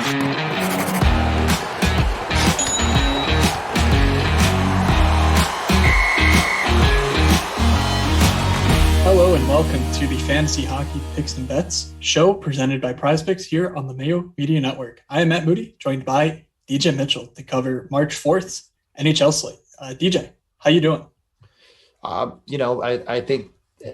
Hello and welcome to the Fantasy Hockey Picks and Bets show presented by Prize Picks here on the Mayo Media Network. I am Matt Moody, joined by DJ Mitchell to cover March 4th NHL slate. DJ, how you doing? I think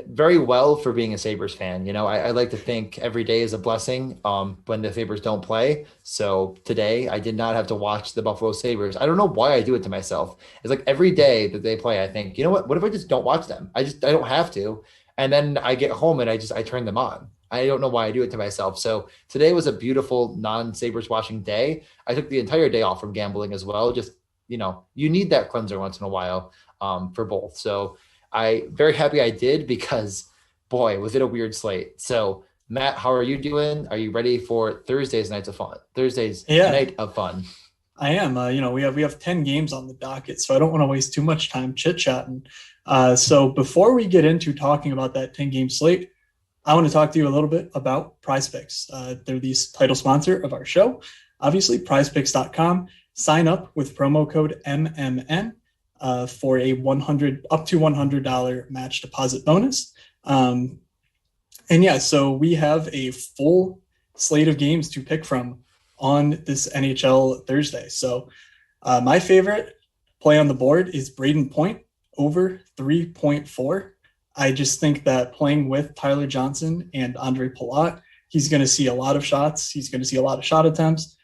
very well for being a Sabres fan. I like to think every day is a blessing when the Sabres don't play. So today I did not have to watch the Buffalo Sabres. I don't know why I do it to myself. It's like every day that they play, I think, you know what if I just don't watch them? I don't have to. And then I get home and I turn them on. I don't know why I do it to myself. So today was a beautiful non-Sabres watching day. I took the entire day off from gambling as well. Just, you need that cleanser once in a while for both. So I very happy I did because, boy, was it a weird slate. So Matt, how are you doing? Are you ready for Thursday's night of fun? Night of fun. I am. We have 10 games on the docket, so I don't want to waste too much time chit-chatting. So before we get into talking about that 10-game slate, I want to talk to you a little bit about Prize Picks. They're the title sponsor of our show. Obviously, prizepicks.com. Sign up with promo code MMN for a up to $100 match deposit bonus. So we have a full slate of games to pick from on this NHL Thursday. So my favorite play on the board is Braden Point over 3.4. I just think that playing with Tyler Johnson and Andre Palat, he's going to see a lot of shots. He's going to see a lot of shot attempts.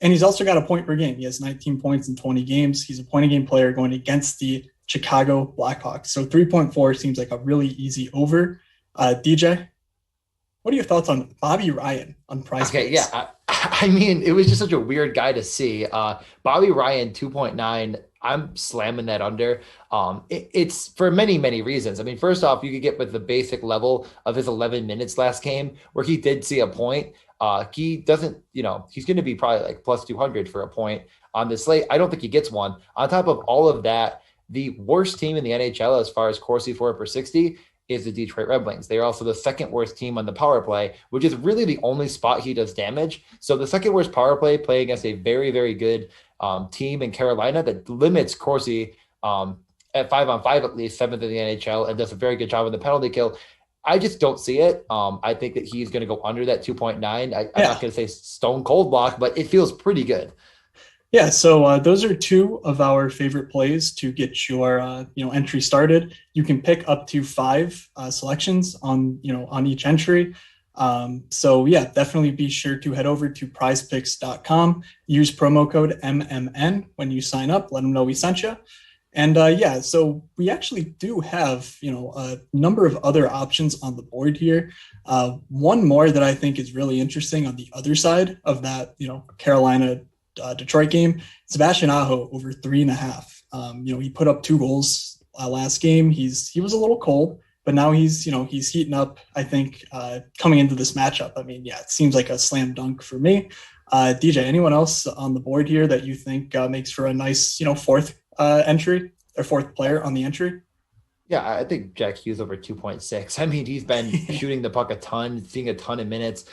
And he's also got a point per game. He has 19 points in 20 games. He's a point-a-game player going against the Chicago Blackhawks. So 3.4 seems like a really easy over. DJ, what are your thoughts on Bobby Ryan on Prize Picks? Yeah. I mean, it was just such a weird guy to see. Bobby Ryan, 2.9. I'm slamming that under. It's for many, many reasons. I mean, first off, you could get with the basic level of his 11 minutes last game where he did see a point. He doesn't, he's going to be probably like plus 200 for a point on this slate. I don't think he gets one. On top of all of that, the worst team in the NHL as far as Corsi for per 60 is the Detroit Red Wings. They are also the second worst team on the power play, which is really the only spot he does damage. So the second worst power play playing against a very, very good team in Carolina that limits Corsi at 5-on-5 at least, 7th in the NHL, and does a very good job in the penalty kill. I just don't see it. I think that he's going to go under that 2.9. I'm not going to say stone cold lock, but it feels pretty good. Yeah, so those are two of our favorite plays to get your entry started. You can pick up to 5 selections on each entry. Definitely be sure to head over to prizepicks.com. Use promo code MMN when you sign up. Let them know we sent you. And so we actually do have a number of other options on the board here. One more that I think is really interesting on the other side of that Carolina Detroit game, Sebastian Aho over 3.5. He put up 2 goals last game. He was a little cold, but now he's heating up. I think coming into this matchup. I mean, it seems like a slam dunk for me. DJ, anyone else on the board here that you think makes for a nice fourth entry or fourth player on the entry? Yeah, I think Jack Hughes over 2.6. I mean, he's been shooting the puck a ton, seeing a ton of minutes.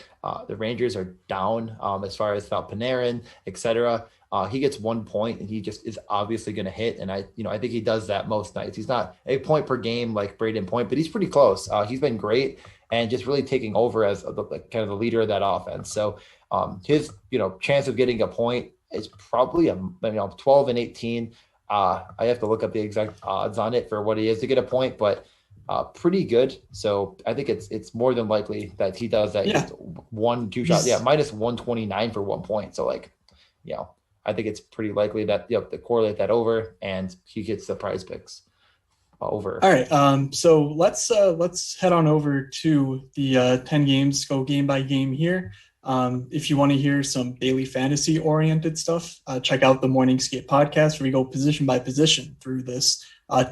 The Rangers are down as far as without Panarin, etc. He gets 1 point, and he just is obviously going to hit. And I think he does that most nights. He's not a point per game like Braden Point, but he's pretty close. He's been great and just really taking over as kind of the leader of that offense. So his chance of getting a point is probably 12 and 18. I have to look up the exact odds on it for what he is to get a point, but pretty good. So I think it's more than likely that he does that. Yeah. 1-2 shots. Yeah. Minus 129 for 1 point. So I think it's pretty likely that to correlate that over, and he gets the Prize Picks over. All right. So let's head on over to the 10 games, go game by game here. If you want to hear some daily fantasy oriented stuff, check out the Morning Skate podcast where we go position by position through this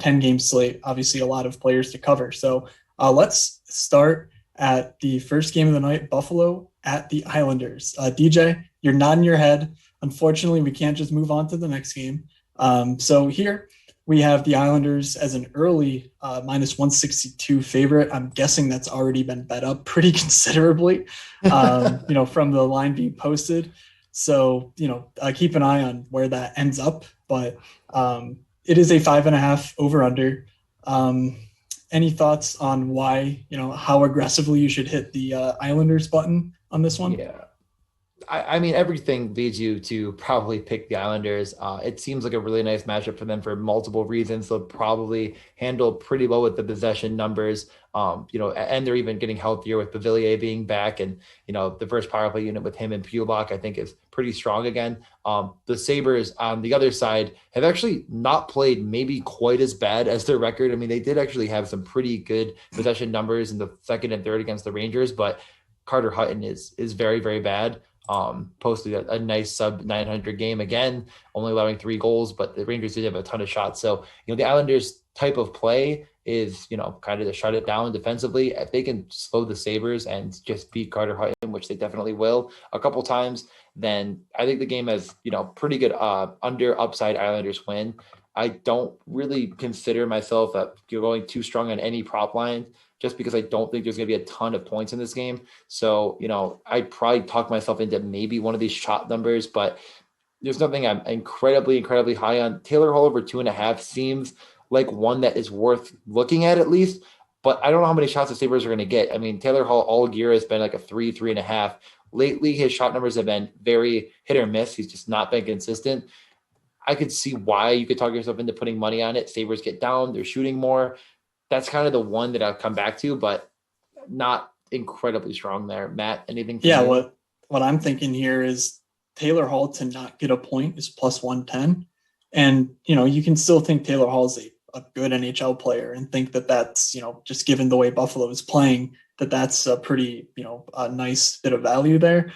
10 game slate. Obviously a lot of players to cover. So let's start at the first game of the night, Buffalo at the Islanders. DJ, you're nodding your head. Unfortunately, we can't just move on to the next game. So here we have the Islanders as an early minus 162 favorite. I'm guessing that's already been bet up pretty considerably, from the line being posted. So, keep an eye on where that ends up. But it is a 5.5 over under. Any thoughts on why, how aggressively you should hit the Islanders button on this one? Yeah. I mean, everything leads you to probably pick the Islanders. It seems like a really nice matchup for them for multiple reasons. They'll probably handle pretty well with the possession numbers, and they're even getting healthier with Pavillier being back. And, the first power play unit with him and Pulock, I think, is pretty strong again. The Sabres on the other side have actually not played maybe quite as bad as their record. I mean, they did actually have some pretty good possession numbers in the second and third against the Rangers, but Carter Hutton is very, very bad. Posted a nice sub 900 game again, only allowing 3 goals, but the Rangers did have a ton of shots. So, the Islanders type of play is, kind of to shut it down defensively. If they can slow the Sabres and just beat Carter Hutton, which they definitely will a couple times, then I think the game has, pretty good under upside Islanders win. I don't really consider myself going too strong on any prop line, just because I don't think there's going to be a ton of points in this game. So, I'd probably talk myself into maybe one of these shot numbers, but there's nothing I'm incredibly, incredibly high on. Taylor Hall over 2.5 seems like one that is worth looking at least, but I don't know how many shots the Sabres are going to get. I mean, Taylor Hall all year has been like a 3.5. Lately, his shot numbers have been very hit or miss. He's just not been consistent. I could see why you could talk yourself into putting money on it. Sabres get down, they're shooting more. That's kind of the one that I'll come back to, but not incredibly strong there. Matt, anything? Yeah, what I'm thinking here is Taylor Hall to not get a point is plus 110. And, you can still think Taylor Hall is a good NHL player and think that that's, just given the way Buffalo is playing, that's a pretty, a nice bit of value there.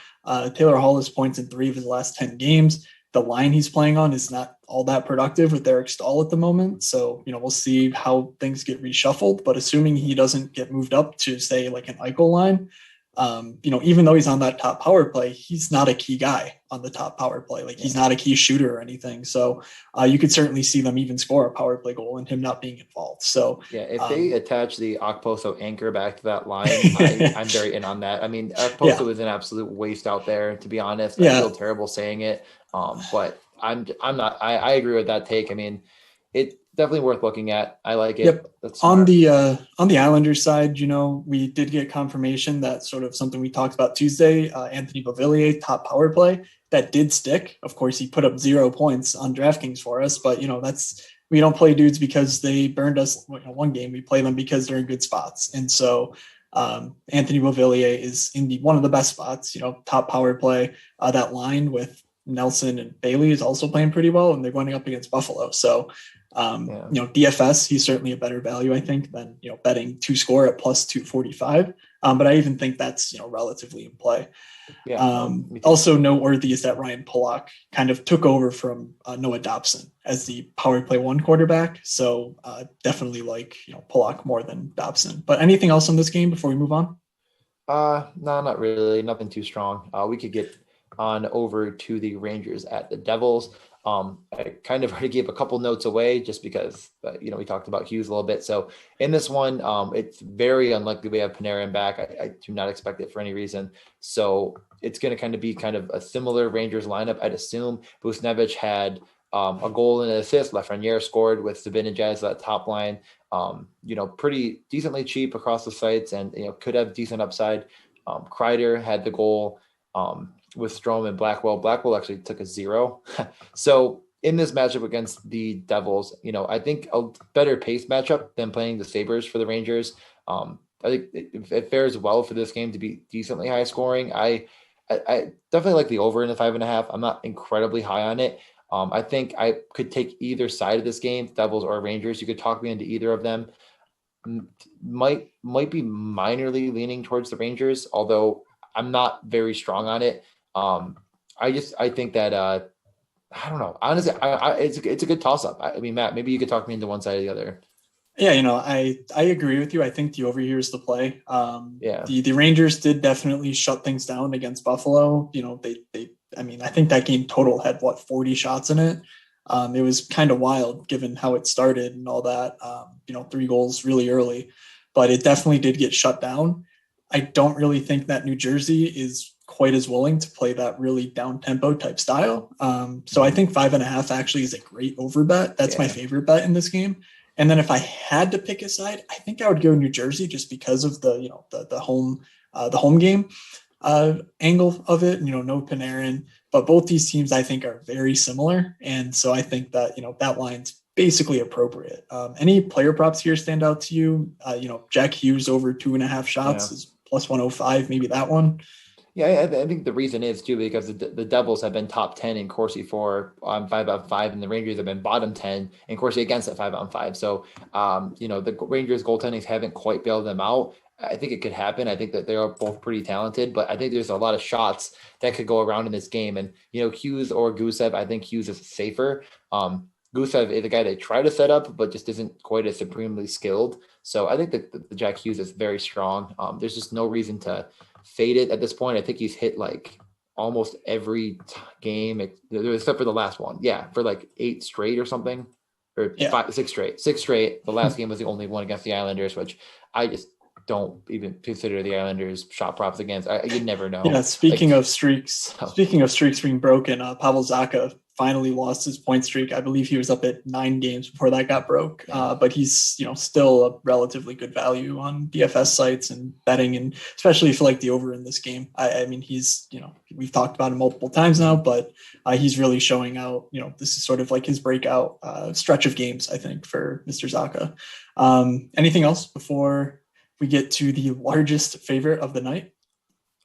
Taylor Hall has points in 3 of his last 10 games. The line he's playing on is not all that productive with Eric Stahl at the moment. So, we'll see how things get reshuffled, but assuming he doesn't get moved up to say like an Eichel line, even though he's on that top power play, he's not a key guy on the top power play. Like he's not a key shooter or anything. So you could certainly see them even score a power play goal and him not being involved. So yeah, if they attach the Okposo anchor back to that line, I'm very in on that. I mean, Okposo is an absolute waste out there, to be honest. I feel terrible saying it. But I'm not, I agree with that take. I mean, it's definitely worth looking at. I like it. Yep. On the Islanders side, we did get confirmation that sort of something we talked about Tuesday, Anthony Beauvillier, top power play, that did stick. Of course, he put up 0 points on DraftKings for us, but we don't play dudes because they burned us one game. We play them because they're in good spots. And so Anthony Beauvillier is in one of the best spots, top power play. That line with Nelson and Bailey is also playing pretty well, and they're going up against Buffalo. So, DFS, he's certainly a better value, I think, than, betting 2 score at plus 245. But I even think that's, relatively in play. Also noteworthy is that Ryan Pulock kind of took over from Noah Dobson as the power play 1 quarterback. So definitely like, Pulock more than Dobson. But anything else on this game before we move on? No, not really. Nothing too strong. We could get on over to the Rangers at the Devils. I kind of already gave a couple notes away just because, we talked about Hughes a little bit. So in this one, it's very unlikely we have Panarin back. I do not expect it for any reason. So it's going to be a similar Rangers lineup, I'd assume. Buchnevich had a goal and an assist. Lafreniere scored with Zibanejad, that top line. Pretty decently cheap across the sites and, could have decent upside. Kreider had the goal. With Strome and Blackwell. Blackwell actually took a 0. So in this matchup against the Devils, I think a better pace matchup than playing the Sabres for the Rangers. I think it fares well for this game to be decently high scoring. I definitely like the over in the 5.5. I'm not incredibly high on it. I think I could take either side of this game, Devils or Rangers. You could talk me into either of them. Might be minorly leaning towards the Rangers, although I'm not very strong on it. I think that I don't know. Honestly, it's a good toss up. I mean, Matt, maybe you could talk me into one side or the other. Yeah, I agree with you. I think the over here is the play. The Rangers did definitely shut things down against Buffalo. I think that game total had 40 shots in it. It was kind of wild given how it started and all that. 3 goals really early, but it definitely did get shut down. I don't really think that New Jersey is quite as willing to play that really down tempo type style. So I think 5.5 actually is a great over bet. That's my favorite bet in this game. And then if I had to pick a side, I think I would go New Jersey just because of the home game angle of it. No Panarin, but both these teams I think are very similar, and so I think that that line's basically appropriate. Any player props here stand out to you? Jack Hughes over 2.5 shots is plus 105. Maybe that one. Yeah, I think the reason is too because the Devils have been top 10 in Corsi for 5-on-5, and the Rangers have been bottom 10 in Corsi against at 5-on-5. So, the Rangers goaltending haven't quite bailed them out. I think it could happen. I think that they are both pretty talented, but I think there's a lot of shots that could go around in this game. And, Hughes or Gusev, I think Hughes is safer. Gusev is a guy they try to set up, but just isn't quite as supremely skilled. So I think that the Jack Hughes is very strong. There's just no reason to fade it at this point. I think he's hit like almost every game except for the last one. Yeah, for like 8 straight or something, or 6 straight. 6 straight. The last game was the only one against the Islanders, which I just don't even consider the Islanders shot props against. You never know. Yeah, speaking of streaks being broken, Pavel Zacha finally lost his point streak. I believe he was up at 9 games before that got broke. But he's, still a relatively good value on DFS sites and betting, and especially if you like the over in this game. I mean, he's, we've talked about him multiple times now, but he's really showing out. This is sort of like his breakout stretch of games, I think, for Mr. Zacha. Anything else before we get to the largest favorite of the night?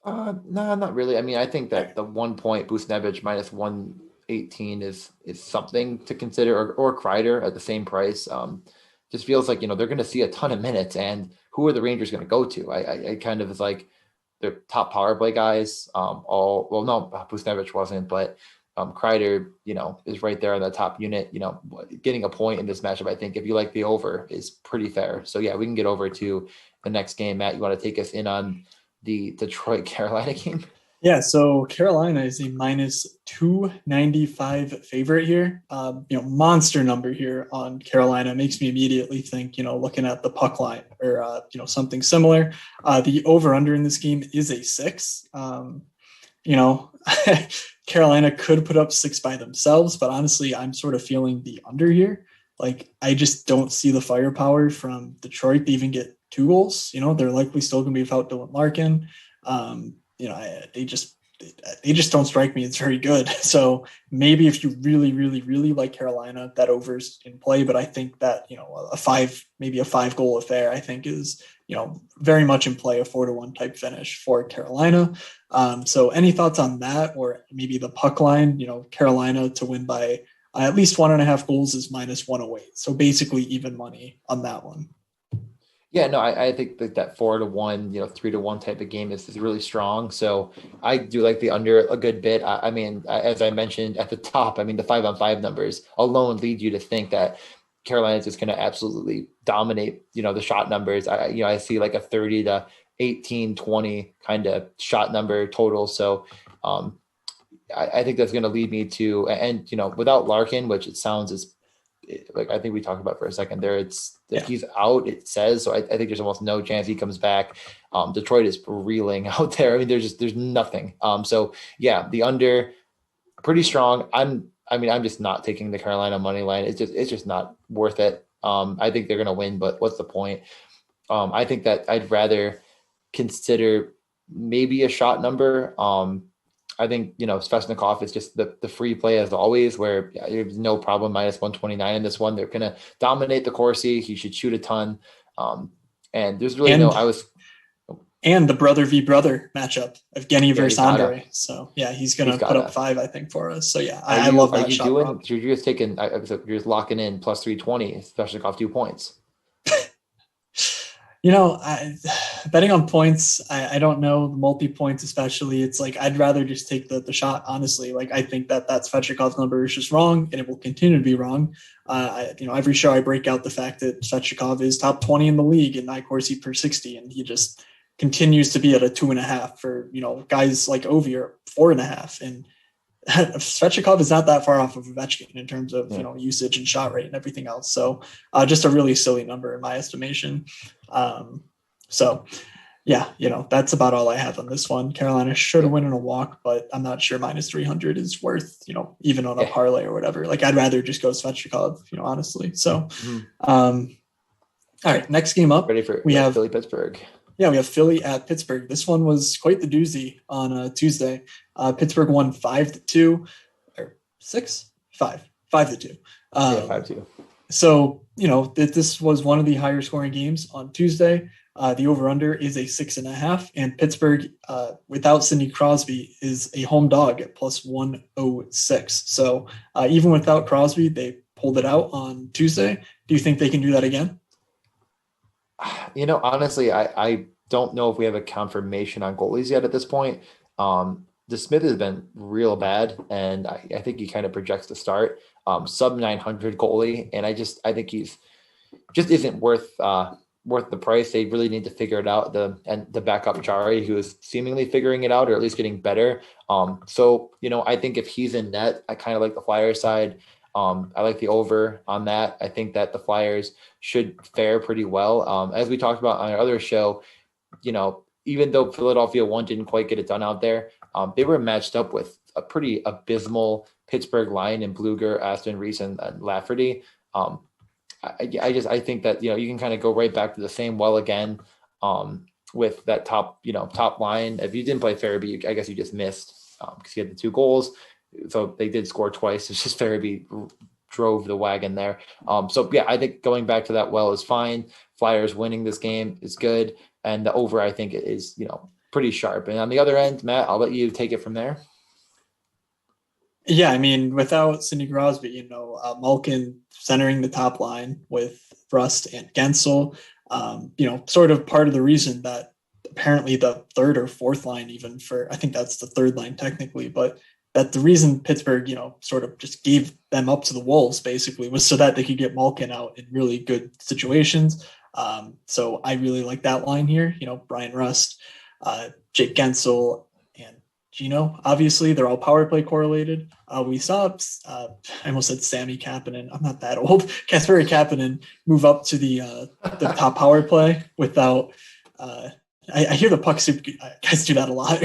No, not really. I mean, I think that the 1 point Buchnevich minus 118 is something to consider, or Kreider at the same price. Just feels like, they're going to see a ton of minutes, and who are the Rangers going to go to? I kind of is like their top power play guys. No, Buchnevich wasn't, but Kreider, is right there on the top unit. Getting a point in this matchup, I think if you like the over, is pretty fair. So yeah, we can get over to the next game. Matt, you want to take us in on the Detroit Carolina game? Yeah, so Carolina is a minus 295 favorite here. Monster number here on Carolina makes me immediately think, looking at the puck line or, something similar. The over-under in this game is a 6. Carolina could put up 6 by themselves, but honestly, I'm sort of feeling the under here. Like, I just don't see the firepower from Detroit to even get 2 goals. They're likely still going to be without Dylan Larkin. They just don't strike me as very good. So maybe if you really, really, really like Carolina, that over's in play. But I think that, maybe a 5 goal affair, I think is, very much in play, a 4-1 type finish for Carolina. So any thoughts on that, or maybe the puck line, Carolina to win by at least 1.5 goals is minus 108. So basically even money on that one. Yeah, no, I think that 4-1, 3-1 type of game is really strong. So I do like the under a good bit. I mean, as I mentioned at the top, I mean, the 5-on-5 numbers alone lead you to think that Carolina is just going to absolutely dominate, the shot numbers. I see like a 30 to 18, 20 kind of shot number total. So I think that's going to lead me to, and, without Larkin, which it sounds as like I think we talked about for a second there, he's out, it says. So I think there's almost no chance he comes back. Detroit is reeling out there. I mean, there's nothing. So yeah, the under pretty strong. I'm just not taking the Carolina money line. It's just not worth it. I think they're going to win, but what's the point? I think that I'd rather consider maybe a shot number. I think, Svechnikov is just the free play as always, where there's no problem minus 129 in this one. They're going to dominate the Corsi. He should shoot a ton. And there's really and the brother v brother matchup of Evgeny versus Andre. So yeah, he's going to put up 5, I think, for us. So yeah, I love that shot. You're just taking, you're just locking in plus 320, Svechnikov 2 points. Betting on points, I don't know, multi-points especially. It's like I'd rather just take the shot, honestly. Like, I think that Svechnikov's number is just wrong, and it will continue to be wrong. Every show I break out the fact that Svechnikov is top 20 in the league in Corsi per 60, and he just continues to be at a 2.5 for, guys like Ovi are 4.5. And Svechnikov is not that far off of Ovechkin in terms of usage and shot rate and everything else. So just a really silly number in my estimation. So Yeah, that's about all I have on this one. Carolina should win in a walk, but I'm not sure minus 300 is worth, even on a Yeah. parlay or whatever. Like, I'd rather just go Svechnikov, honestly. So, Mhm. all right, next game up, Ready for we have Philly Pittsburgh. yeah, we have Philly at Pittsburgh. This one was quite the doozy on Tuesday. Pittsburgh won 5-2 or 5-2. Yeah, Um, 5-2. so, this was one of the higher scoring games on Tuesday. The over-under is a 6.5, and Pittsburgh, without Sidney Crosby, is a home dog at plus 106. So even without Crosby, they pulled it out on Tuesday. Do you think they can do that again? Honestly, I don't know if we have a confirmation on goalies yet at this point. The Smith has been real bad, and I think he kind of projects to start sub 900 goalie, and I think he's just isn't worth the price. They really need to figure it out. The backup Jari, who is seemingly figuring it out or at least getting better. So I think if he's in net, I kind of like the Flyers side. I like the over on that. I think that the Flyers should fare pretty well. As we talked about on our other show, even though Philadelphia one didn't quite get it done out there, they were matched up with a pretty abysmal Pittsburgh line in Bluger, Aston Reese, and Lafferty. I think that you can kind of go right back to the same well again with that top line. If you didn't play Farabee, I guess you just missed because he had the 2 goals. So they did score twice. It's just Farabee drove the wagon there. So yeah, I think going back to that well is fine. Flyers winning this game is good, and the over I think is pretty sharp. And on the other end, Matt, I'll let you take it from there. Yeah, I mean, without Sidney Crosby, Malkin centering the top line with Rust and Gensel, sort of part of the reason that apparently the third or fourth line, even I think that's the third line technically, but that the reason Pittsburgh, sort of just gave them up to the Wolves basically was so that they could get Malkin out in really good situations. So I really like that line here, Brian Rust, Jake Gensel, and Gino. Obviously, they're all power play correlated. We saw, I almost said Sammy Kapanen. I'm not that old. Kasperi Kapanen move up to the top power play without. I hear the puck soup guys do that a lot.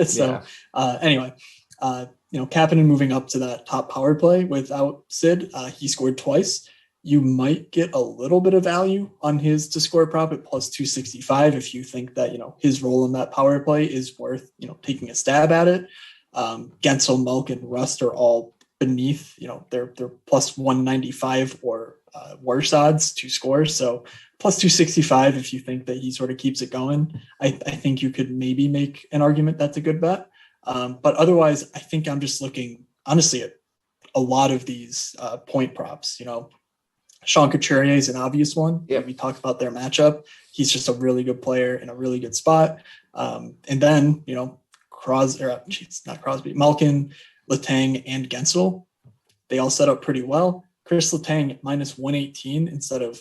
So anyway, Kapanen moving up to that top power play without Sid. He scored twice. You might get a little bit of value on his to score prop at plus 265 if you think that his role in that power play is worth taking a stab at it. Gensel, Malkin, Rust are all beneath they're plus 195 or worse odds to score. So plus 265 if you think that he sort of keeps it going. I think you could maybe make an argument that's a good bet. But otherwise, I think I'm just looking honestly at a lot of these point props. Sean Couturier is an obvious one. Yeah. We talked about their matchup. He's just a really good player in a really good spot. And then, not Crosby, Malkin, Letang, and Gensel, they all set up pretty well. Chris Letang at minus 118 instead of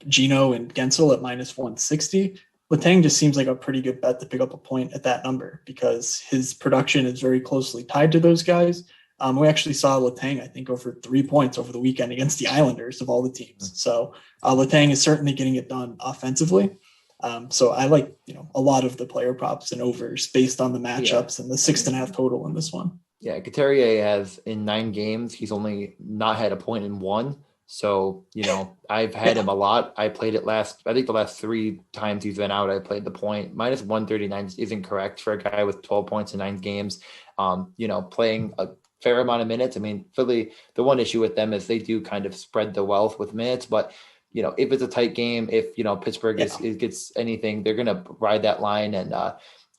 Gino and Gensel at minus 160. Letang just seems like a pretty good bet to pick up a point at that number because his production is very closely tied to those guys. We actually saw Letang, I think, over 3 points over the weekend against the Islanders of all the teams. So Letang is certainly getting it done offensively. So I like, a lot of the player props and overs based on the matchups and the 6.5 total in this one. Yeah, Couturier has in 9 games, he's only not had a point in 1. So, I've had him a lot. I played it I think the last 3 times he's been out, I played the point. Minus 139 isn't correct for a guy with 12 points in 9 games. Playing a fair amount of minutes. I mean, Philly, the one issue with them is they do kind of spread the wealth with minutes, but if it's a tight game, if Pittsburgh gets anything, they're gonna ride that line, and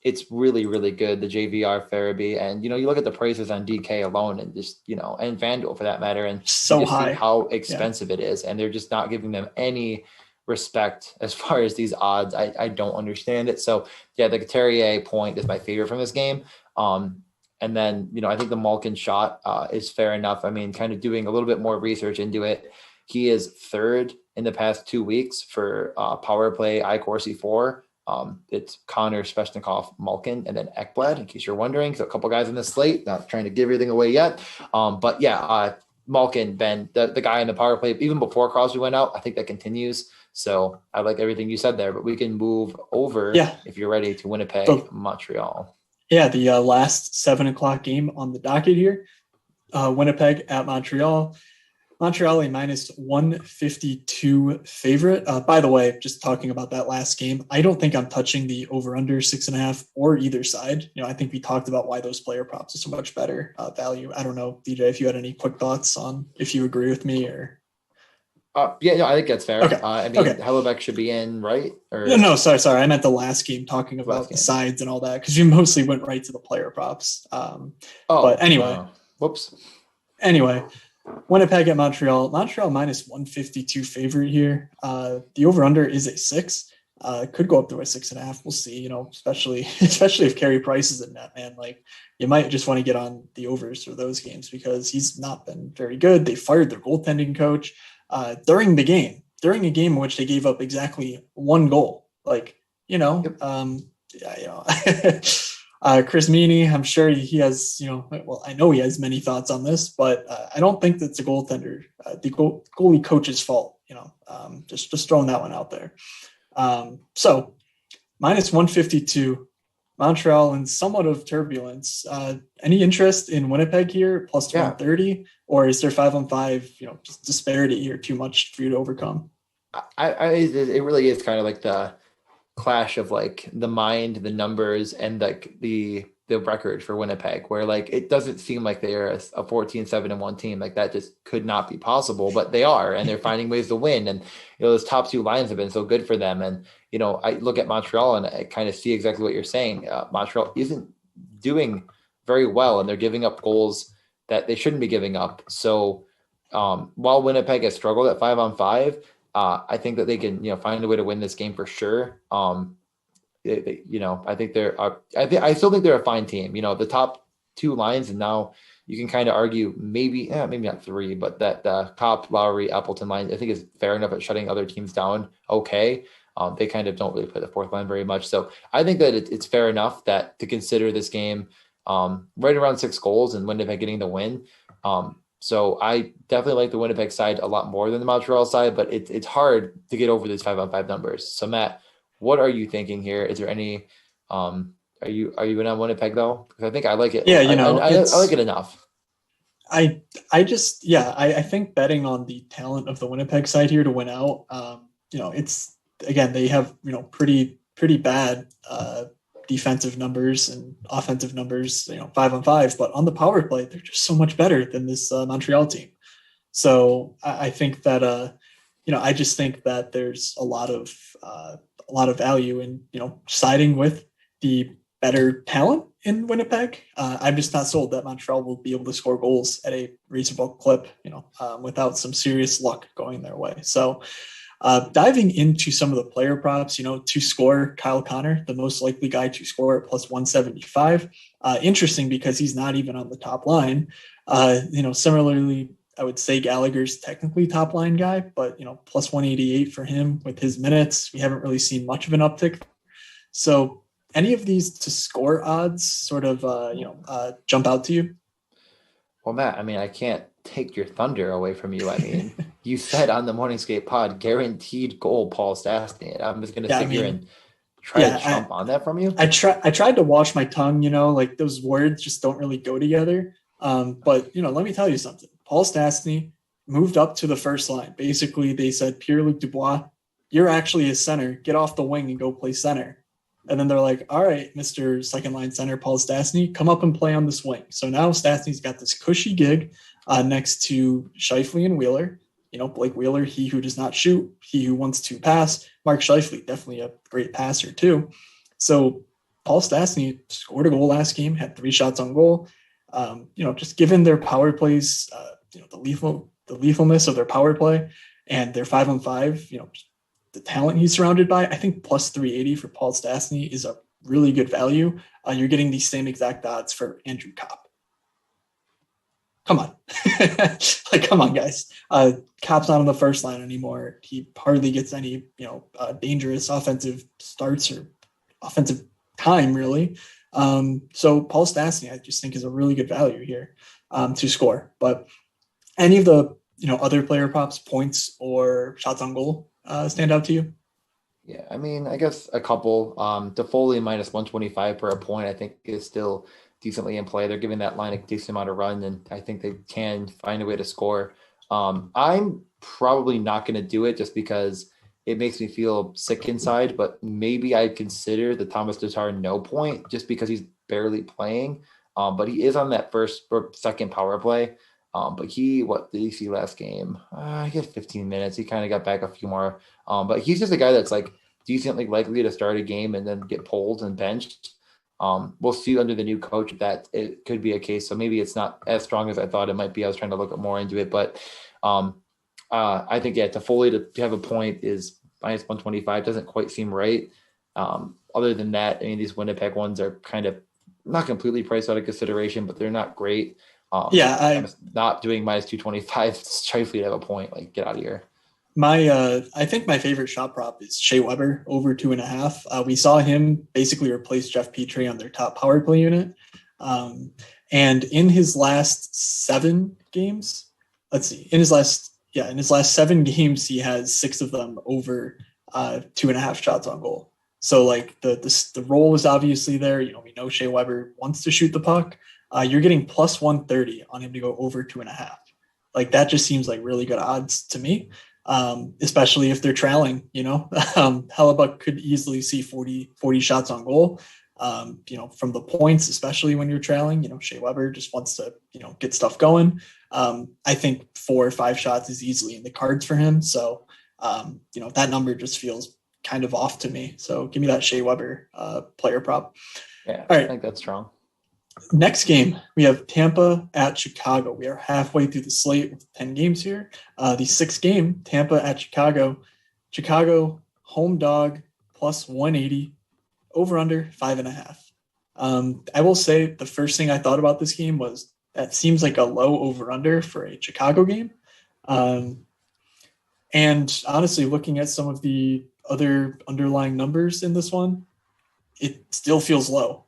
it's really, really good. The JVR Farabee, and you look at the prices on DK alone, and just and FanDuel for that matter, and so high, see how expensive it is, and they're just not giving them any respect as far as these odds. I don't understand it. So yeah, the Couturier point is my favorite from this game. And then, I think the Malkin shot is fair enough. I mean, kind of doing a little bit more research into it. He is third in the past 2 weeks for power play iCourse E4. It's Connor, Svechnikov, Malkin, and then Ekblad, in case you're wondering. So a couple guys in the slate, not trying to give everything away yet. But yeah, Malkin, Ben, the guy in the power play, even before Crosby went out, I think that continues. So I like everything you said there, but we can move over if you're ready to Winnipeg, Montreal. Yeah, the last 7:00 game on the docket here. Winnipeg at Montreal. Montreal a minus 152 favorite. By the way, just talking about that last game, I don't think I'm touching the over-under 6.5 or either side. I think we talked about why those player props are so much better value. I don't know, DJ, if you had any quick thoughts on if you agree with me or. I think that's fair. Okay. Hellebuyck should be in, right? Or no, sorry. I meant the last game, talking about the sides and all that, because you mostly went right to the player props. But anyway. Whoops. Anyway, Winnipeg at Montreal. Montreal minus 152 favorite here. The over-under is a 6. Could go up to a 6.5. We'll see, especially if Carey Price is in net, man. Like, you might just want to get on the overs for those games because he's not been very good. They fired their goaltending coach during a game in which they gave up exactly 1 goal. Like, Chris Meany, I'm sure he has, I know he has many thoughts on this, but I don't think that's a goaltender, the goalie coach's fault, just throwing that one out there. So minus 152, Montreal in somewhat of turbulence. Any interest in Winnipeg here, plus 130, or is there 5-on-5, just disparity here too much for you to overcome? It really is kind of like the clash of like the mind, the numbers, and like the record for Winnipeg, where like it doesn't seem like they're a 14-7-1 team. Like that just could not be possible, but they are, and they're finding ways to win. And those top 2 lines have been so good for them. And I look at Montreal and I kind of see exactly what you're saying. Montreal isn't doing very well, and they're giving up goals that they shouldn't be giving up. So while Winnipeg has struggled at 5-on-5, I think that they can, find a way to win this game for sure. I think I still think they're a fine team. The top 2 lines, and now you can kind of argue maybe not 3, but that the Copp, Lowry, Appleton line, I think is fair enough at shutting other teams down. Okay. They kind of don't really play the 4th line very much. So I think that it's fair enough that to consider this game right around 6 goals and Winnipeg getting the win. So I definitely like the Winnipeg side a lot more than the Montreal side, but it's hard to get over these 5-on-5 numbers. So Matt, what are you thinking here? Is there any, are you in on Winnipeg though? Because I think I like it. Yeah. I like it enough. I think betting on the talent of the Winnipeg side here to win out, it's, again, they have, pretty bad, defensive numbers and offensive numbers, 5-on-5, but on the power play, they're just so much better than this Montreal team. So I think that, I just think that there's a lot of value in, siding with the better talent in Winnipeg. I'm just not sold that Montreal will be able to score goals at a reasonable clip, without some serious luck going their way. So diving into some of the player props, to score, Kyle Connor, the most likely guy to score at plus 175. Interesting because he's not even on the top line. Similarly, I would say Gallagher's technically top line guy, but, plus 188 for him with his minutes. We haven't really seen much of an uptick. So any of these to score odds sort of, jump out to you? Well, Matt, I can't take your thunder away from you. You said on the Morning Skate pod, guaranteed goal, Paul Stastny. I'm just going to sit here and try to jump on that from you. I tried to wash my tongue, like those words just don't really go together. But, let me tell you something. Paul Stastny moved up to the first line. Basically, they said, Pierre-Luc Dubois, you're actually a center. Get off the wing and go play center. And then they're like, all right, Mr. Second line center, Paul Stastny, come up and play on this wing. So now Stastny's got this cushy gig next to Scheifele and Wheeler. Blake Wheeler, he who does not shoot, he who wants to pass. Mark Scheifele, definitely a great passer too. So Paul Stastny scored a goal last game, had 3 shots on goal. Just given their power plays, the lethalness of their power play and their 5-on-5, the talent he's surrounded by, I think plus 380 for Paul Stastny is a really good value. You're getting the same exact odds for Andrew Copp. Come on. Come on, guys. Copp's not on the first line anymore. He hardly gets any, dangerous offensive starts or offensive time, really. So Paul Stastny, I just think, is a really good value here to score. But any of the, other player props, points or shots on goal, stand out to you? Yeah, I mean, I guess a couple. Toffoli minus 125 per a point, I think is still decently in play. They're giving that line a decent amount of run, and I think they can find a way to score. I'm probably not going to do it just because it makes me feel sick inside, but maybe I'd consider the Thomas Tatar no point just because he's barely playing. But he is on that first or second power play. But what did he see last game? He had 15 minutes. He kind of got back a few more. But he's just a guy that's like decently likely to start a game and then get pulled and benched. We'll see under the new coach that it could be a case. So maybe it's not as strong as I thought it might be. I was trying to look more into it, but I think, Toffoli to have a point is minus 125 doesn't quite seem right. Other than that, I mean, these Winnipeg ones are kind of not completely priced out of consideration, but they're not great. I'm not doing minus 225. Trifly to have a point. Like, get out of here. I think my favorite shot prop is Shea Weber over 2.5. We saw him basically replace Jeff Petrie on their top power play unit. And in his last 7 games, in his last 7 games, he has 6 of them over 2.5 shots on goal. So like the role is obviously there. You know, we know Shea Weber wants to shoot the puck. You're getting plus 130 on him to go over 2.5. Like that just seems like really good odds to me. Especially if they're trailing, you know, Hellebuck could easily see 40 shots on goal, you know, from the points, especially when you're trailing. You know, Shea Weber just wants to, you know, get stuff going. I think 4 or 5 shots is easily in the cards for him. So, you know, that number just feels kind of off to me. So give me that Shea Weber player prop. Yeah, all right. I think that's strong. Next game, we have Tampa at Chicago. We are halfway through the slate with 10 games here. The 6th game, Tampa at Chicago. Chicago, home dog, plus 180, over under 5.5. I will say the first thing I thought about this game was that seems like a low over under for a Chicago game. And honestly, looking at some of the other underlying numbers in this one, it still feels low.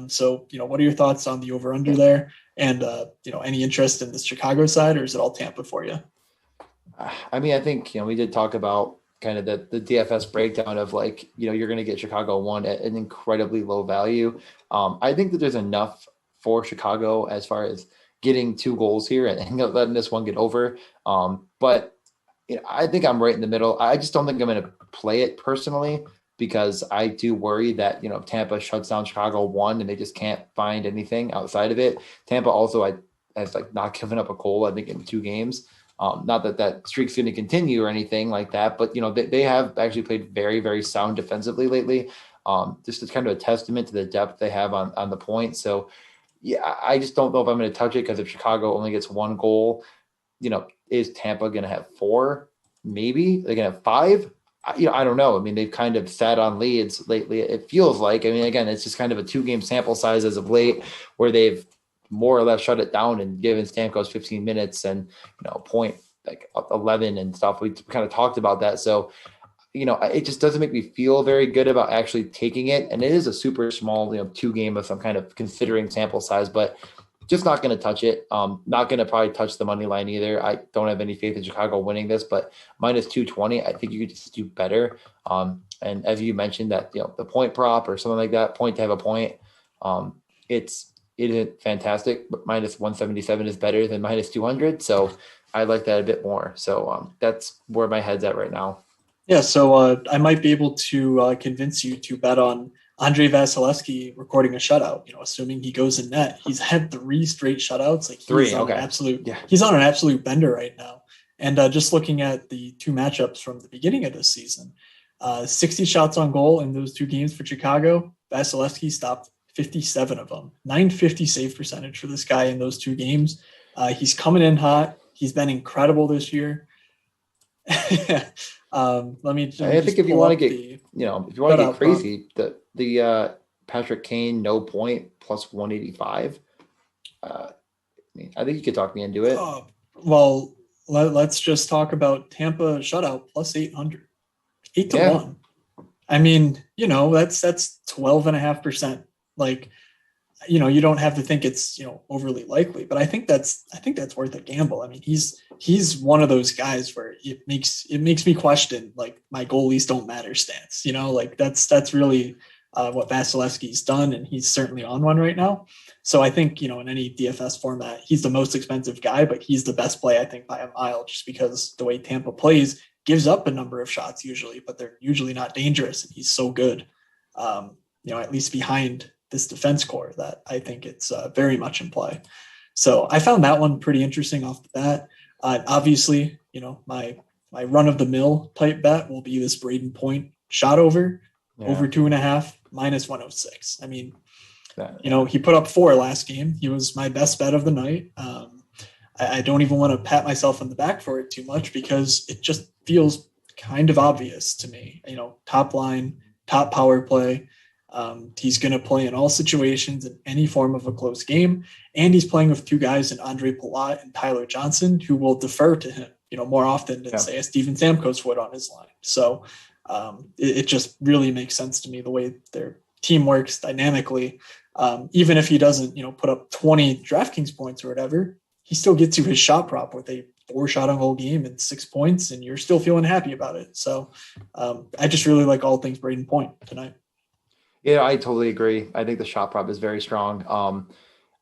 So, you know, what are your thoughts on the over under there? And, you know, any interest in the Chicago side, or is it all Tampa for you? I mean, I think, you know, we did talk about kind of the DFS breakdown of like, you know, you're going to get Chicago 1 at an incredibly low value. I think that there's enough for Chicago as far as getting 2 goals here and letting this one get over. But you know, I think I'm right in the middle. I just don't think I'm going to play it personally, because I do worry that, you know, if Tampa shuts down Chicago 1 and they just can't find anything outside of it. Tampa also has like not given up a goal, I think, in 2 games. Not that streak's going to continue or anything like that, but, you know, they have actually played very, very sound defensively lately. Just as kind of a testament to the depth they have on the point. So, yeah, I just don't know if I'm going to touch it, because if Chicago only gets 1 goal, you know, is Tampa going to have 4? Maybe they're going to have 5. You know, I don't know. I mean, they've kind of sat on leads lately. It feels like, I mean, again, it's just kind of a 2-game sample size as of late, where they've more or less shut it down and given Stamkos 15 minutes and, you know, point like 11 and stuff. We kind of talked about that. So, you know, it just doesn't make me feel very good about actually taking it. And it is a super small, you know, 2-game of some kind of considering sample size, but just not going to touch it. Not going to probably touch the money line either. I don't have any faith in Chicago winning this, but minus 220, I think you could just do better. And as you mentioned, that, you know, the point prop or something like that, point to have a point, it isn't fantastic, but minus 177 is better than minus 200. So I like that a bit more. So that's where my head's at right now. Yeah, so I might be able to convince you to bet on Andrei Vasilevsky recording a shutout, you know, assuming he goes in net. He's had 3 straight shutouts. Like he's on an absolute bender right now. And just looking at the 2 matchups from the beginning of this season, 60 shots on goal in those 2 games for Chicago. Vasilevsky stopped 57 of them. 950 save percentage for this guy in those 2 games. He's coming in hot. He's been incredible this year. I think if you want to get crazy, the Patrick Kane no point plus 185. I think you could talk me into it. Well, let's just talk about Tampa shutout plus 800, 8-1. I mean, you know, that's 12.5%. Like, you don't have to think it's, overly likely, but I think that's worth a gamble. I mean, he's one of those guys where it makes me question like my goalies don't matter stance, like that's really what Vasilevsky's done, and he's certainly on one right now. So I think, in any DFS format, he's the most expensive guy, but he's the best play, I think, by a mile, just because the way Tampa plays gives up a number of shots usually, but they're usually not dangerous. And he's so good, at least behind this defense core, that I think it's very much in play. So I found that one pretty interesting off the bat. Obviously, my run of the mill type bet will be this Braden Point shot over 2.5 minus 106. I mean, he put up 4 last game. He was my best bet of the night. I don't even want to pat myself on the back for it too much, because it just feels kind of obvious to me. Top line, top power play. He's going to play in all situations in any form of a close game. And he's playing with 2 guys in Andre Palat and Tyler Johnson, who will defer to him, more often than say a Steven Stamkos would on his line. So it just really makes sense to me the way their team works dynamically. Even if he doesn't, put up 20 DraftKings points or whatever, he still gets you his shot prop with a 4-shot on goal game and 6 points, and you're still feeling happy about it. So I just really like all things Braden Point tonight. Yeah, I totally agree. I think the shot prop is very strong.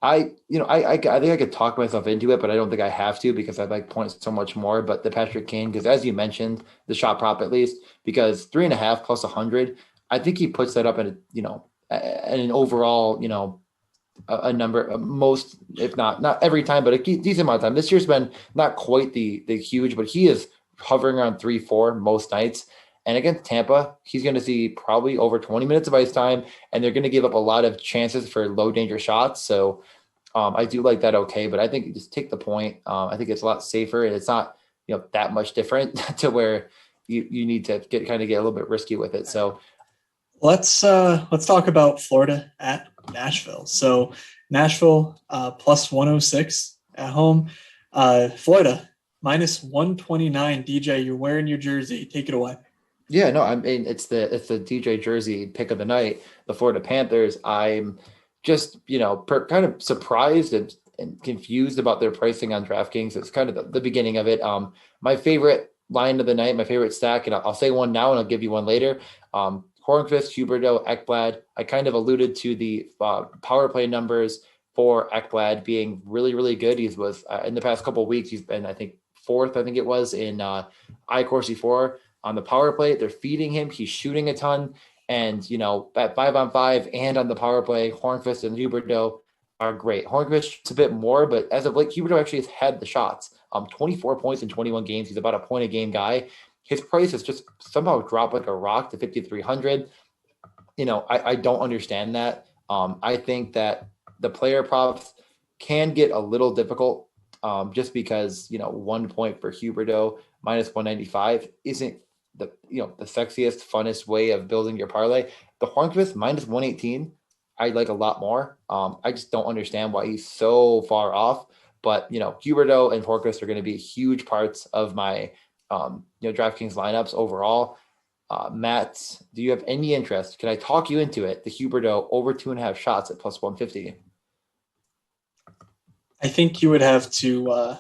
I think I could talk myself into it, but I don't think I have to, because I like points so much more. But the Patrick Kane, because as you mentioned, the shot prop at least, because 3.5 plus 100, I think he puts that up at an overall, a number, most, if not every time, but a decent amount of time. This year's been not quite the huge, but he is hovering around 3-4 most nights. And against Tampa, he's going to see probably over 20 minutes of ice time, and they're going to give up a lot of chances for low danger shots. So I do like that. Okay. But I think you just take the point. I think it's a lot safer, and it's not, that much different to where you need to get a little bit risky with it. So let's talk about Florida at Nashville. So Nashville plus 106 at home. Florida minus 129. DJ, you're wearing your jersey. Take it away. Yeah, no, I mean, it's the DJ jersey pick of the night, the Florida Panthers. I'm just, kind of surprised and confused about their pricing on DraftKings. It's kind of the beginning of it. My favorite line of the night, my favorite stack, and I'll say one now and I'll give you one later. Hornqvist, Huberdeau, Ekblad. I kind of alluded to the power play numbers for Ekblad being really, really good. He was in the past couple of weeks, he's been, I think, 4th, I think it was, in I-Corsi-4 on the power play. They're feeding him. He's shooting a ton. And, at 5-on-5 and on the power play, Hornqvist and Huberdeau are great. Hornqvist shoots a bit more, but as of late, Huberdeau actually has had the shots. 24 points in 21 games. He's about a point a game guy. His price has just somehow dropped like a rock to 5,300. I don't understand that. I think that the player props can get a little difficult just because, 1 point for Huberdeau minus 195 isn't the sexiest, funnest way of building your parlay. The Hornqvist minus 118, I like a lot more. I just don't understand why he's so far off. But, Huberdeau and Hornqvist are going to be huge parts of my DraftKings lineups overall. Matt, do you have any interest? Can I talk you into it? The Huberdeau over 2.5 shots at plus 150. I think you would have to,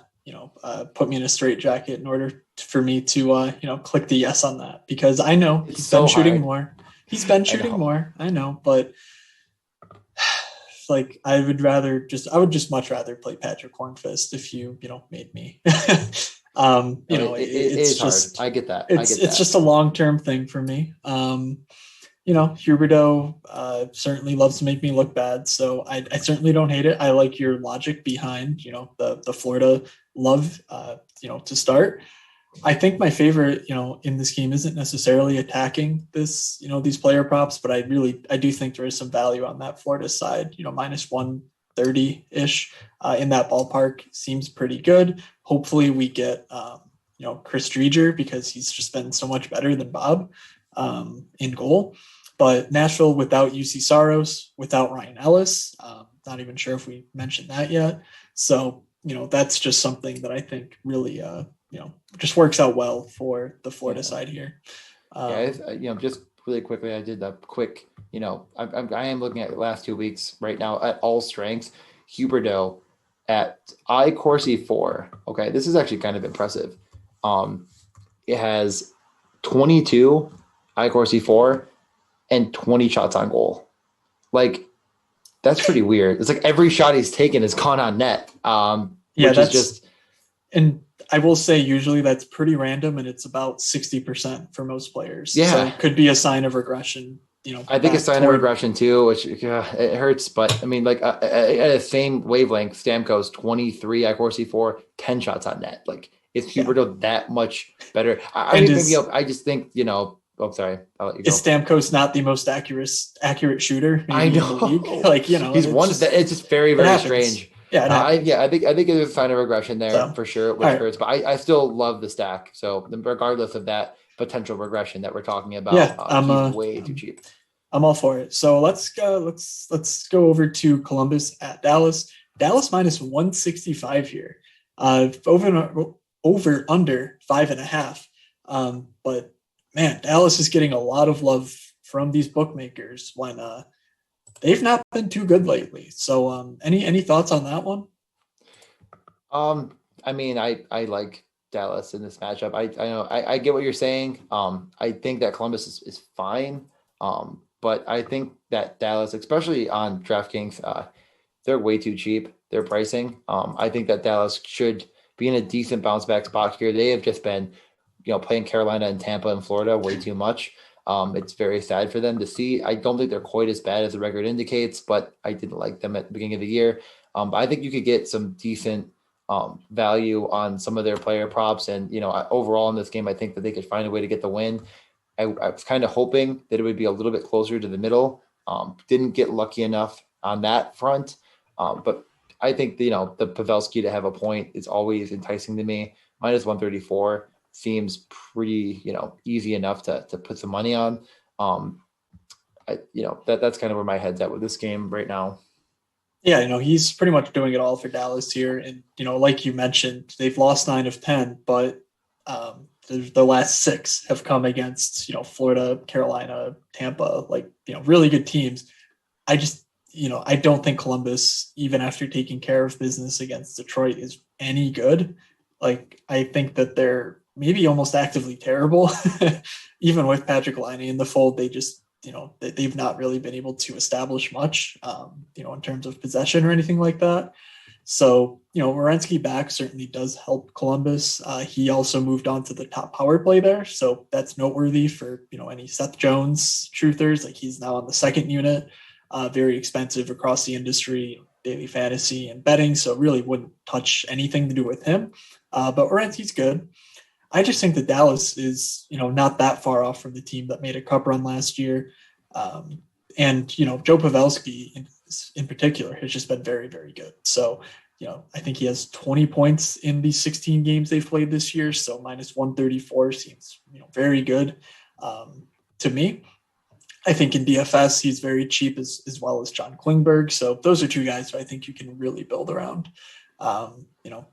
put me in a straitjacket in order for me to, click the yes on that, because I know he's been shooting more. He's been shooting more. I know, but like I would just much rather play Patrick Hornqvist if you, made me. It's just hard. I get that. It's just a long-term thing for me. Huberdeau certainly loves to make me look bad, so I certainly don't hate it. I like your logic behind, the Florida love, to start. I think my favorite, in this game isn't necessarily attacking this, these player props, but I do think there is some value on that Florida side, minus 130-ish in that ballpark seems pretty good. Hopefully we get, Chris Driedger, because he's just been so much better than Bob in goal. But Nashville without UC Saros, without Ryan Ellis, not even sure if we mentioned that yet. So, that's just something that I think really, just works out well for the Florida side here. Just really quickly, I did a quick, I am looking at the last 2 weeks right now at all strengths. Huberdeau at I Corsi 4. Okay, this is actually kind of impressive. It has 22 I Corsi 4 and 20 shots on goal. Like, that's pretty weird. It's like every shot he's taken has gone on net. Which is just. And I will say usually that's pretty random, and it's about 60% for most players. Yeah. So it could be a sign of regression. I think a sign of regression too, which it hurts. But I mean, like at the same wavelength, Stamkos 23 I Corsi 4, 10 shots on net. Like, is Huberdeau that much better? I just think, oh, sorry. I'll let you go. Is Stamkos not the most accurate shooter? I know. In the league? Like, he's one. It's just very, very strange. Yeah, I think there's a sign of regression there for sure, which hurts. But I still love the stack. So regardless of that potential regression that we're talking about, he's way too cheap. I'm all for it. So let's go over to Columbus at Dallas. Dallas minus 165 here. Over under 5.5. But man, Dallas is getting a lot of love from these bookmakers when they've not been too good lately. So any thoughts on that one? I mean, I like Dallas in this matchup. I know I get what you're saying. I think that Columbus is fine. But I think that Dallas, especially on DraftKings, they're way too cheap. Their pricing. I think that Dallas should be in a decent bounce back spot here. They have just been, playing Carolina and Tampa and Florida way too much. It's very sad for them to see. I don't think they're quite as bad as the record indicates, but I didn't like them at the beginning of the year. But I think you could get some decent value on some of their player props. And, overall in this game, I think that they could find a way to get the win. I was kind of hoping that it would be a little bit closer to the middle. Didn't get lucky enough on that front. But I think, the Pavelski to have a point is always enticing to me. Minus 134 seems pretty, easy enough to put some money on. That's kind of where my head's at with this game right now. Yeah, he's pretty much doing it all for Dallas here. And, like you mentioned, they've lost 9 of 10, but the last 6 have come against, Florida, Carolina, Tampa, really good teams. I just, I don't think Columbus, even after taking care of business against Detroit, is any good. Like, I think that they're maybe almost actively terrible. Even with Patrick Laine in the fold, they just, they've not really been able to establish much, in terms of possession or anything like that. So, Werenski back certainly does help Columbus. He also moved on to the top power play there. So that's noteworthy for, any Seth Jones truthers. Like, he's now on the second unit, very expensive across the industry, daily fantasy and betting. So really wouldn't touch anything to do with him. But Werenski's good. I just think that Dallas is, not that far off from the team that made a cup run last year. And, Joe Pavelski in particular has just been very, very good. So, I think he has 20 points in the 16 games they've played this year. So minus 134 seems, very good to me. I think in DFS, he's very cheap as well as John Klingberg. So those are two guys who I think you can really build around,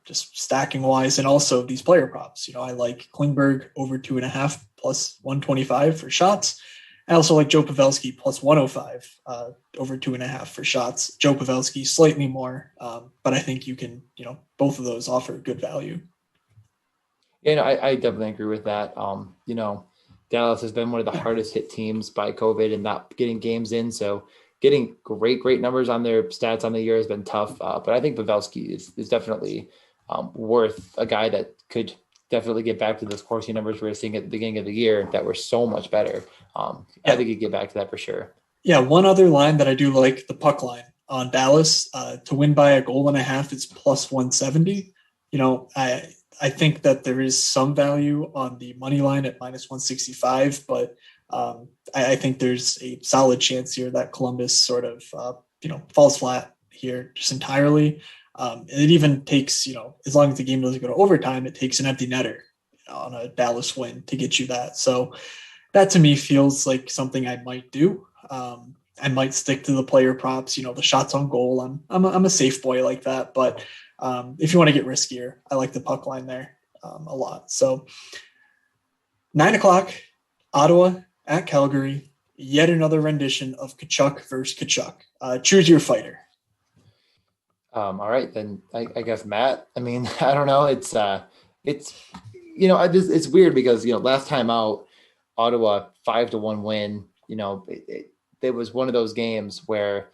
just stacking wise. And also these player props, I like Klingberg over 2.5 plus 125 for shots. I also like Joe Pavelski plus 105 over 2.5 for shots. Joe Pavelski slightly more, but I think you can, both of those offer good value. Yeah, I definitely agree with that. Dallas has been one of the hardest hit teams by COVID and not getting games in. So getting great numbers on their stats on the year has been tough. But I think Pavelski is definitely worth a guy that could definitely get back to those Corsi numbers we were seeing at the beginning of the year that were so much better. I think he'd get back to that for sure. Yeah, one other line that I do like, the puck line on Dallas, to win by 1.5 is plus 170. I think that there is some value on the money line at minus 165, but I think there's a solid chance here that Columbus sort of, falls flat here just entirely. It even takes, as long as the game doesn't go to overtime, it takes an empty netter on a Dallas win to get you that. So that to me feels like something I might do. I might stick to the player props, the shots on goal. I'm a safe boy like that, but if you want to get riskier, I like the puck line there a lot. So 9:00, Ottawa at Calgary. Yet another rendition of Kachuk versus Kachuk. Choose your fighter. All right, then I guess Matt. I mean, I don't know. It's it's weird because last time out, Ottawa 5-1 win. It was one of those games where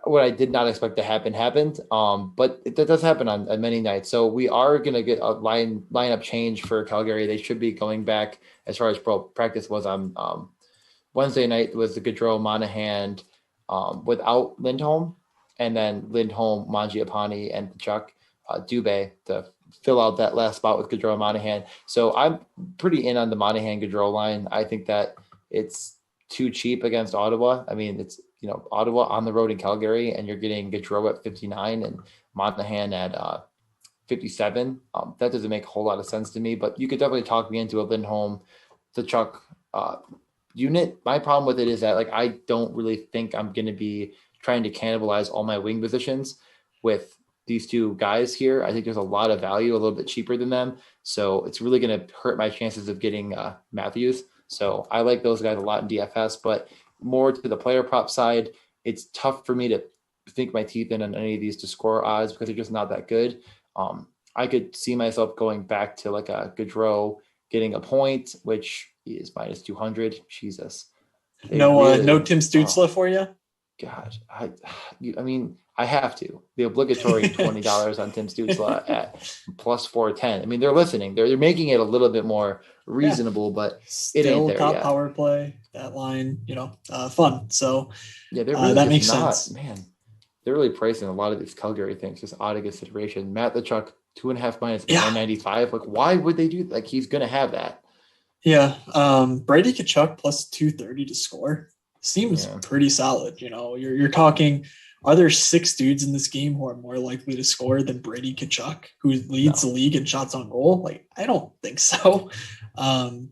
what I did not expect to happen happened. But that does happen on many nights. So we are gonna get a lineup change for Calgary. They should be going back as far as pro practice was on Wednesday night was the Gaudreau Monahan without Lindholm, and then Lindholm, Mangiapane, and Chuck Dubé to fill out that last spot with Gaudreau Monahan. So I'm pretty in on the Monahan Gaudreau line. I think that it's too cheap against Ottawa. I mean, it's Ottawa on the road in Calgary, and you're getting Gaudreau at 59 and Monahan at 57. That doesn't make a whole lot of sense to me, but you could definitely talk me into a Lindholm, the Chuck unit. My problem with it is that I don't really think I'm going to be trying to cannibalize all my wing positions with these two guys here. I think there's a lot of value, a little bit cheaper than them. So it's really going to hurt my chances of getting Matthews. So I like those guys a lot in DFS, but more to the player prop side, it's tough for me to think my teeth in on any of these to score odds because they're just not that good. I could see myself going back to like a Gaudreau getting a point, which is minus 200. Jesus. No Tim Stützle for you? God, I mean, I have to. The obligatory $20 on Tim Stützle at plus 410. I mean, they're listening. They're making it a little bit more reasonable, but it ain't there top yet. Power play, that line, fun. So yeah, they're really that makes sense. Man, they're really pricing a lot of these Calgary things just out of consideration. Matt Tkachuk, 2.5 minus 195. Like, why would they do that? He's gonna have that. Yeah. Brady Tkachuk plus 230 to score seems pretty solid. You're talking, are there 6 dudes in this game who are more likely to score than Brady Tkachuk, who leads the league in shots on goal? I don't think so.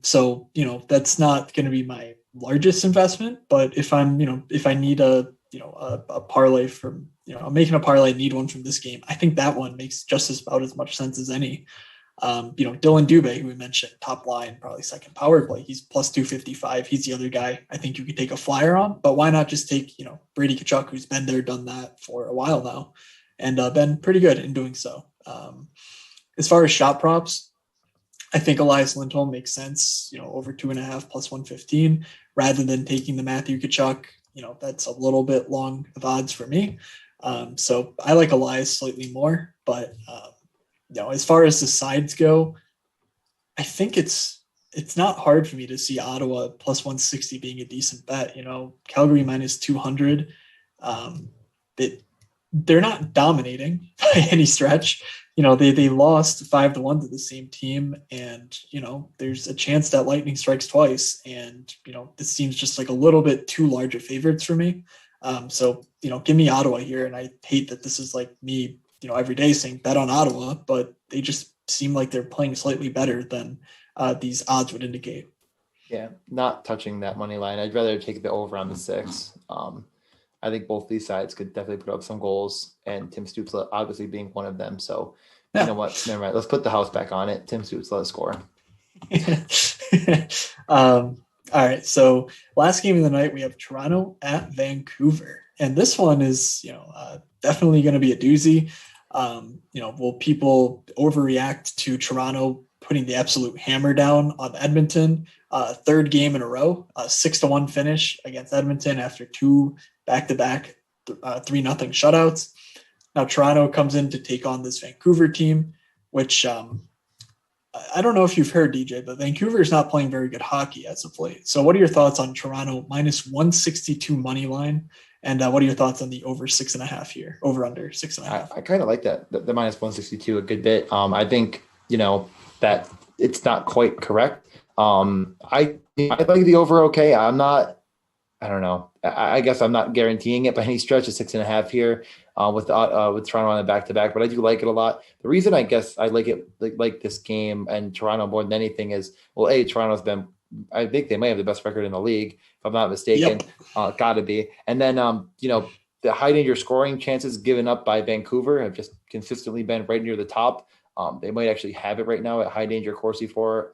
So that's not going to be my largest investment, but if I need a parlay from, I'm making a parlay, need one from this game, I think that one makes just about as much sense as any. Dylan Dubé, who we mentioned, top line, probably second power play. He's plus 255. He's the other guy I think you could take a flyer on, but why not just take, Brady Tkachuk, who's been there, done that for a while now, and been pretty good in doing so. As far as shot props, I think Elias Lindholm makes sense, over 2.5 plus 115, rather than taking the Matthew Tkachuk. That's a little bit long of odds for me. So I like Elias slightly more, but as far as the sides go, I think it's not hard for me to see Ottawa plus 160 being a decent bet. Calgary minus 200. They're not dominating by any stretch. They lost 5-1 to the same team, and there's a chance that lightning strikes twice, and this seems just like a little bit too large of favorites for me. So give me Ottawa here, and I hate that this is like me every day saying bet on Ottawa, but they just seem like they're playing slightly better than these odds would indicate. Yeah, not touching that money line. I'd rather take the over on the 6. I think both these sides could definitely put up some goals, and Tim Stützle obviously being one of them. So you know what? Never mind. Let's put the house back on it. Tim Stützle score. All right. So last game of the night, we have Toronto at Vancouver, and this one is definitely going to be a doozy. Will people overreact to Toronto putting the absolute hammer down on Edmonton? Third game in a row, 6-1 finish against Edmonton after 2 back-to-back 3-0 shutouts. Now Toronto comes in to take on this Vancouver team, which I don't know if you've heard, DJ, but Vancouver is not playing very good hockey as of late. So what are your thoughts on Toronto minus 162 money line? And what are your thoughts on the over 6.5 here? Over under 6.5. I kind of like that. The minus 162 a good bit. I think that it's not quite correct. I like the over. Okay, I don't know. I guess I'm not guaranteeing it by any stretch of 6.5 here with Toronto on the back-to-back, but I do like it a lot. The reason I guess I like it like this game and Toronto more than anything is, well, Toronto's been, I think they might have the best record in the league, if I'm not mistaken. Yep. Gotta be. And then, the high danger scoring chances given up by Vancouver have just consistently been right near the top. They might actually have it right now at high danger Corsi for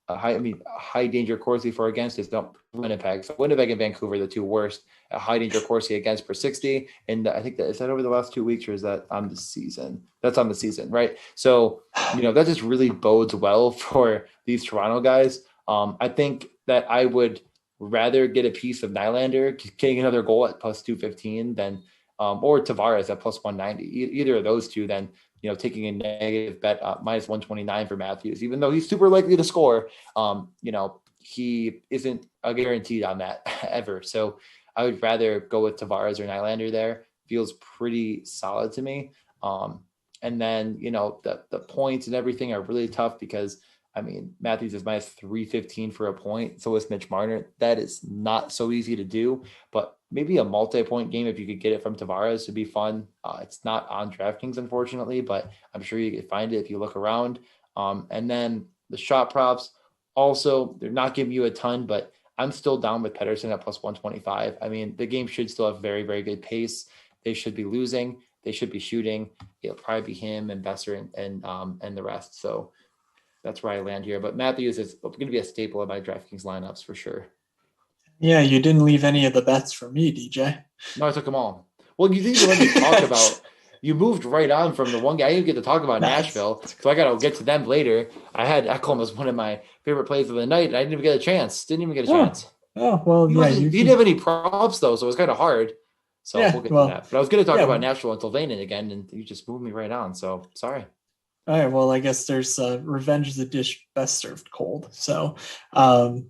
high danger Corsi for against is not Winnipeg. So Winnipeg and Vancouver, the two worst. A high danger Corsi against per 60. And I think is that over the last 2 weeks, or is that on the season? That's on the season, right? So, that just really bodes well for these Toronto guys. I think that I would rather get a piece of Nylander getting another goal at plus 215 than or Tavares at plus 190. Either of those two, then taking a negative bet minus 129 for Matthews, even though he's super likely to score. He isn't guaranteed on that ever. So I would rather go with Tavares or Nylander there. Feels pretty solid to me. And then, the points and everything are really tough because, Matthews is minus 315 for a point. So is Mitch Marner. That is not so easy to do, but maybe a multi-point game, if you could get it from Tavares, would be fun. It's not on DraftKings, unfortunately, but I'm sure you could find it if you look around. And then the shot props, also, they're not giving you a ton, but I'm still down with Pettersson at plus 125. The game should still have very, very good pace. They should be losing. They should be shooting. It'll probably be him and Besser and the rest. So that's where I land here. But Matthews is going to be a staple of my DraftKings lineups for sure. Yeah, you didn't leave any of the bets for me, DJ. No, I took them all. Well, you didn't let me talk about. You moved right on from the one guy. I didn't get to talk about Nashville, so I got to get to them later. I had Ekholm as one of my favorite plays of the night, and I didn't even get a chance. Oh, well, he didn't have any props, though, so it was kind of hard. So we'll get to that. But I was going to talk about Nashville and Sylvanen again, and you just moved me right on, so sorry. All right, well, I guess there's revenge is a dish best served cold. So, I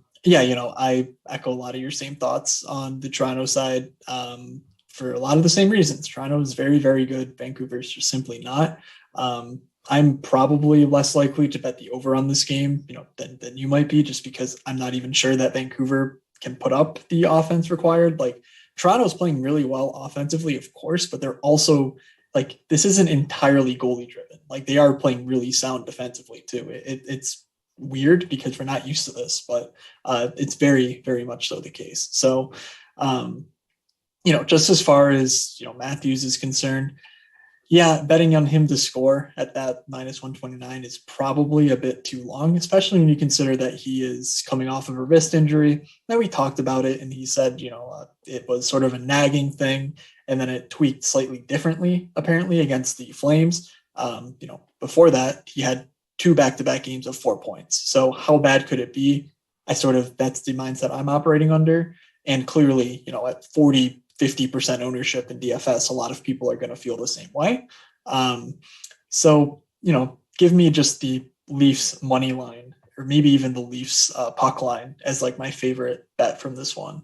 echo a lot of your same thoughts on the Toronto side for a lot of the same reasons. Toronto is very, very good. Vancouver's just simply not. I'm probably less likely to bet the over on this game, than you might be, just because I'm not even sure that Vancouver can put up the offense required. Like, Toronto's playing really well offensively, of course, but they're also this isn't entirely goalie driven. Like, they are playing really sound defensively too. It's weird because we're not used to this, but it's very, very much so the case. So, just as far as, Matthews is concerned, betting on him to score at that minus 129 is probably a bit too long, especially when you consider that he is coming off of a wrist injury. Now, we talked about it, and he said, it was sort of a nagging thing, and then it tweaked slightly differently, apparently, against the Flames. Before that, he had 2 back-to-back games of 4 points. So how bad could it be? That's the mindset I'm operating under. And clearly, at 50% ownership in DFS, a lot of people are going to feel the same way. So, give me just the Leafs money line, or maybe even the Leafs puck line as my favorite bet from this one.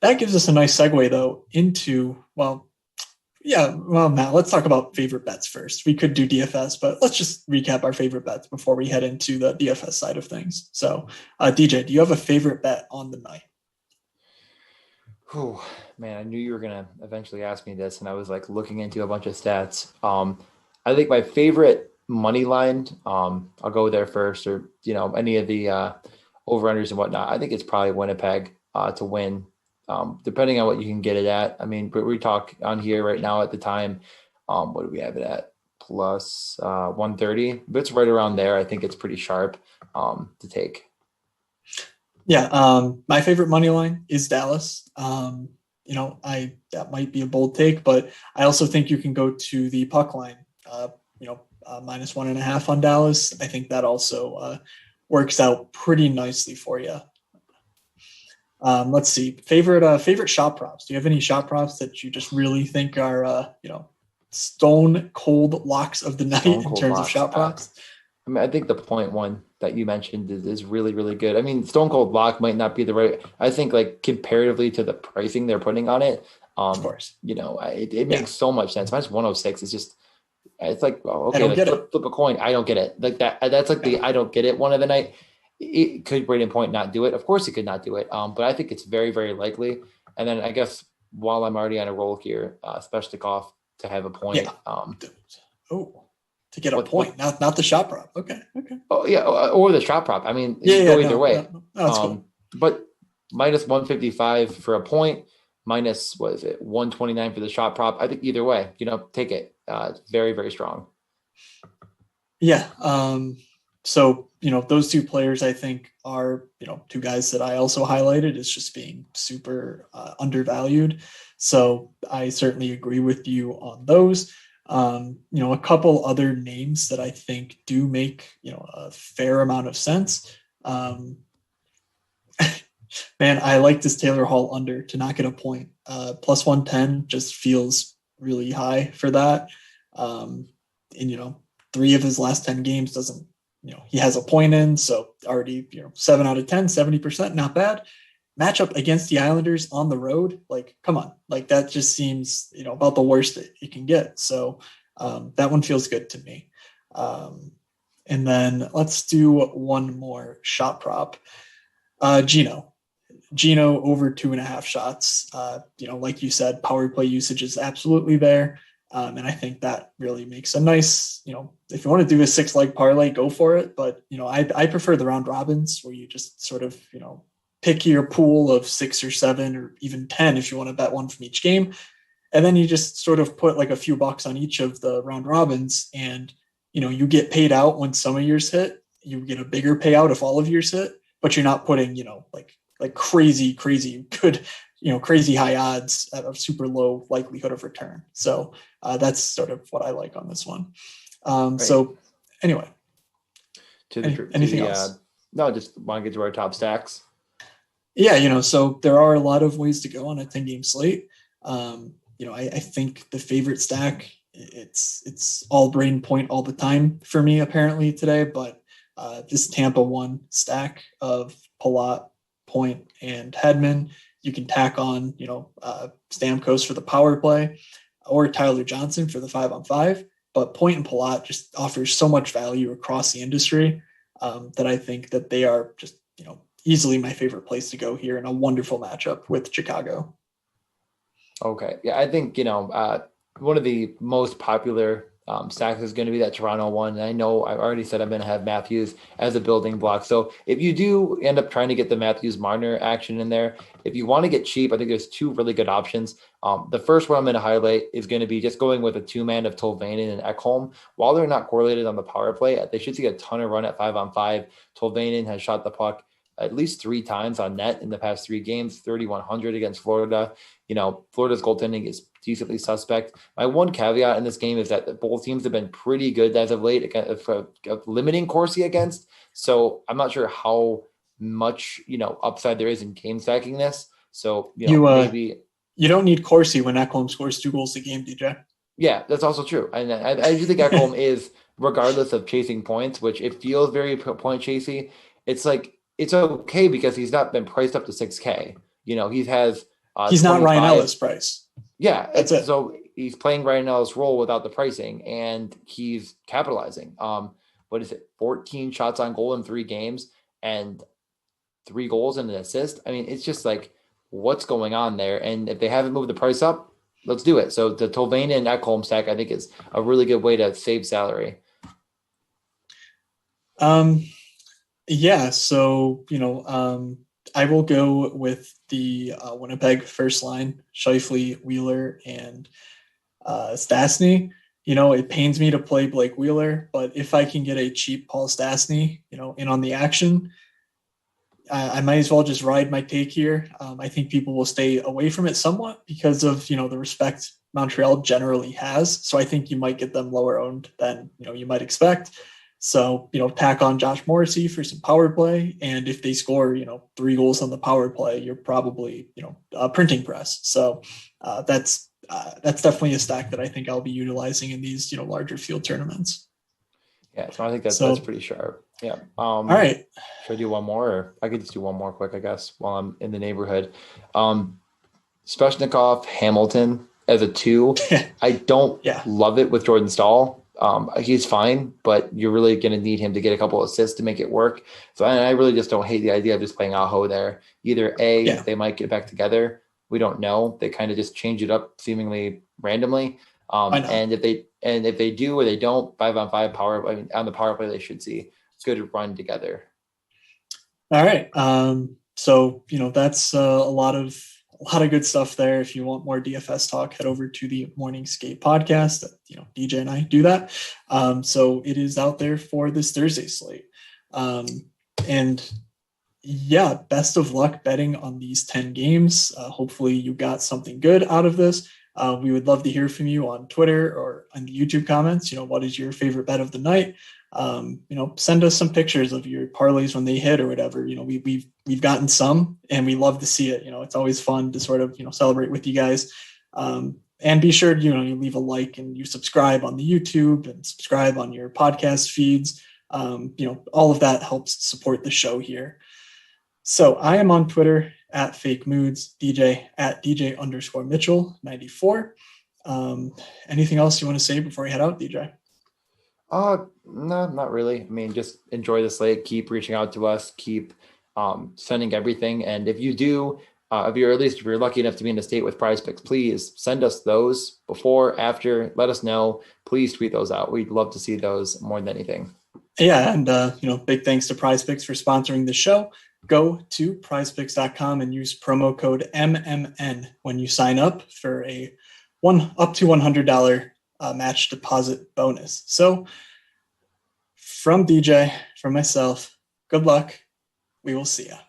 That gives us a nice segue though into, Matt, let's talk about favorite bets first. We could do DFS, but let's just recap our favorite bets before we head into the DFS side of things. So, DJ, do you have a favorite bet on the night? Oh, man, I knew you were going to eventually ask me this, and I was looking into a bunch of stats. I think my favorite money line, I'll go there first, or, any of the over-unders and whatnot. I think it's probably Winnipeg to win, depending on what you can get it at. We talk on here right now at the time. What do we have it at? Plus 130. If it's right around there, I think it's pretty sharp to take. Yeah, my favorite money line is Dallas. That might be a bold take, but I also think you can go to the puck line. Minus 1.5 on Dallas. I think that also works out pretty nicely for you. Let's see. Favorite shot props. Do you have any shot props that you just really think are stone cold locks of the night in terms of shot props? I think the point one that you mentioned is really, really good. Stone cold lock might not be the right. I think comparatively to the pricing they're putting on it, of course, it makes so much sense. Minus 106 is just. It's flip a coin. I don't get it. That. That's the I don't get it one of the night. It could Braden Point not do it? Of course he could not do it. But I think it's very, very likely. And then I guess while I'm already on a roll here, Svechnikov to have a point. To get a point, not the shot prop. Okay. Oh yeah, or the shot prop. Go either way. No, that's cool. But minus 155 for a point, minus 129 for the shot prop. I think either way, take it. It's very, very strong. Yeah. So, those two players I think are, two guys that I also highlighted as just being super undervalued. So I certainly agree with you on those. A couple other names that I think do make, a fair amount of sense. Man, I like this Taylor Hall under to not get a point. Plus 110 just feels really high for that. And, 3 of his last 10 games doesn't, he has a point in. So already, 7 out of 10, 70%, not bad. Matchup against the Islanders on the road. Like, come on. Like, that just seems, about the worst that you can get. So that one feels good to me. And then let's do one more shot prop. Gino over 2.5 shots. Like you said, power play usage is absolutely there. And I think that really makes a nice, if you want to do a 6-leg parlay, go for it. But, I prefer the round robins where you just sort of, pick your pool of 6 or 7 or even 10 if you want to bet one from each game. And then you just sort of put like a few bucks on each of the round robins and, you get paid out when some of yours hit. You get a bigger payout if all of yours hit, but you're not putting, like crazy good, crazy high odds at a super low likelihood of return. So that's sort of what I like on this one. Right. So anyway, anything else? No, just want to get to our top stacks. Yeah, so there are a lot of ways to go on a 10-game slate. I think the favorite stack, it's all brain point all the time for me apparently today, but this Tampa one stack of Palat, Point, and Hedman, you can tack on, Stamkos for the power play or Tyler Johnson for the 5-on-5, but Point and Palat just offers so much value across the industry that I think that they are just, easily my favorite place to go here in a wonderful matchup with Chicago. Okay. Yeah, I think, one of the most popular stacks is going to be that Toronto one. And I know I've already said I'm going to have Matthews as a building block. So if you do end up trying to get the Matthews-Marner action in there, if you want to get cheap, I think there's 2 really good options. The first one I'm going to highlight is going to be just going with a 2-man of Tolvanen and Ekholm. While they're not correlated on the power play, they should see a ton of run at 5-on-5. Tolvanen has shot the puck at least 3 times on net in the past 3 games, 3,100 against Florida. Florida's goaltending is decently suspect. My one caveat in this game is that both teams have been pretty good as of late for limiting Corsi against. So I'm not sure how much, upside there is in game stacking this. So, maybe you don't need Corsi when Ekholm scores 2 goals a game, DJ. Yeah, that's also true. And I do think Ekholm is, regardless of chasing points, which it feels very point chasey, it's like, it's okay because he's not been priced up to 6K. He has he's not Ryan Ellis price. Yeah, that's it. So he's playing Ryan Ellis' role without the pricing, and he's capitalizing. What is it? 14 shots on goal in 3 games and 3 goals and an assist. I mean, it's just like, what's going on there? And if they haven't moved the price up, let's do it. So the Tolvanen and Ekholm stack, I think, is a really good way to save salary. Yeah, so, I will go with the Winnipeg first line, Scheifele, Wheeler, and Stastny. It pains me to play Blake Wheeler, but if I can get a cheap Paul Stastny, in on the action, I might as well just ride my take here. I think people will stay away from it somewhat because of, the respect Montreal generally has. So I think you might get them lower owned than, you might expect. So, tack on Josh Morrissey for some power play. And if they score, 3 goals on the power play, you're probably, a printing press. So that's definitely a stack that I think I'll be utilizing in these, larger field tournaments. Yeah. So I think that's pretty sharp. Yeah. All right. Should I do one more, or I could just do one more quick, I guess, while I'm in the neighborhood. Svechnikov, Hamilton as a 2. I don't love it with Jordan Stahl. He's fine, but you're really going to need him to get a couple of assists to make it work. So I really just don't hate the idea of just playing Aho there. Either they might get back together. We don't know. They kind of just change it up seemingly randomly. And if they do or they don't, 5-on-5 power, on the power play, they should see good run together. All right. So, that's a lot of good stuff there. If you want more DFS talk, head over to the Morning Skate podcast. DJ and I do that. So it is out there for this Thursday slate. And yeah, best of luck betting on these 10 games. Hopefully you got something good out of this. We would love to hear from you on Twitter or on the YouTube comments. What is your favorite bet of the night? Send us some pictures of your parlays when they hit or whatever. We've gotten some and we love to see it. It's always fun to sort of, celebrate with you guys. And be sure, you leave a like and you subscribe on the YouTube and subscribe on your podcast feeds. All of that helps support the show here. So I am on Twitter at Fake Moods, DJ at DJ_Mitchell94. Anything else you want to say before we head out, DJ? No, not really. I mean, just enjoy the slate, keep reaching out to us, keep sending everything. And if you do, if you're lucky enough to be in the state with Prize Picks, please send us those before, after, let us know. Please tweet those out. We'd love to see those more than anything. Yeah. And, big thanks to Prize Picks for sponsoring the show. Go to prizepicks.com and use promo code MMN when you sign up for a up to $100 match deposit bonus. So from DJ, from myself, good luck. We will see ya.